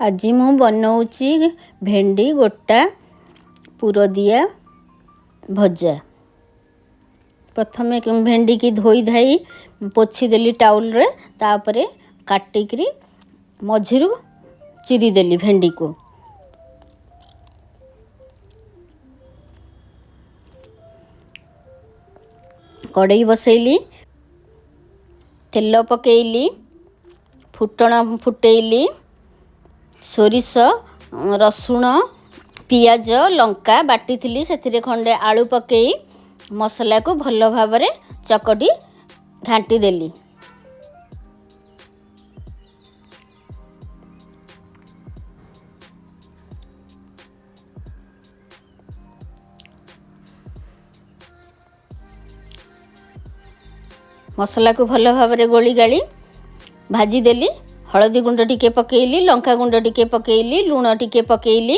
आज मु बनाऊँची भेंडी गोटा पुर दिया भजा। प्रथमे भेंडी की धोई धाई पोछीदेली टाउल रे, तापरे काटिकी मझिरु चिरीदेली भेंडी को। कड़ई बसैली, तेल पकेइली, फुटण फुटेइली, सोरिष रसुण पियाज लंका बाटी थी से खंडे आलू पकई मसला को भल भाव चकटी घाटी देली। मसला को भल भाव गोली गाली भाजी देली। हलदी गुंड टिके पकेइली, लंका गुंड टिके पकेइली, लूण टिके पकेइली।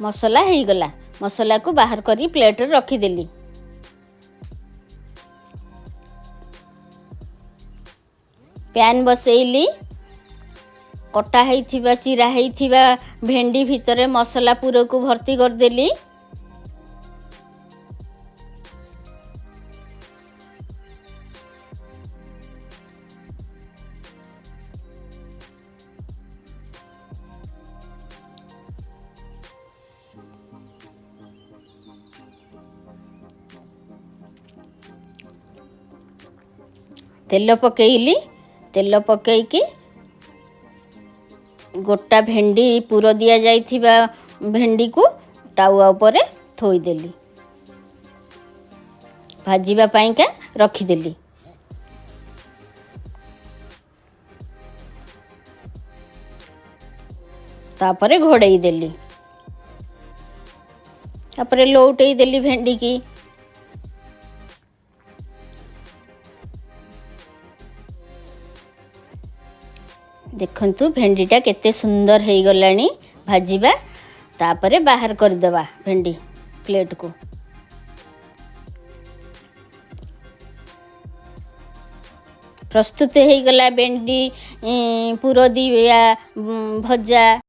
मसला हो गला। मसला को बाहर करी प्लेट रखीदेली। पैन बसैली, कटा होइथिबा चिरा होइथिबा भेंडी भितरे मसला पूरा को भर्ती करदेली। तेल पकेइली, तेल पकेइकी गोटा भेंडी पुर दिया जाइथिबा भेंडी को टावा ऊपर थोईदेली, भाजीबा पाइका रखीदेली। तापरे घोड़ई देली, तापरे लौटई देली भेंडी की। देखंतु भेंडीटा केते सुंदर हो गलानी भाजीबा। तापरे बाहर कर देबा भेंडी प्लेट को। प्रस्तुत हो गला भेंडी पुर दिया भजा।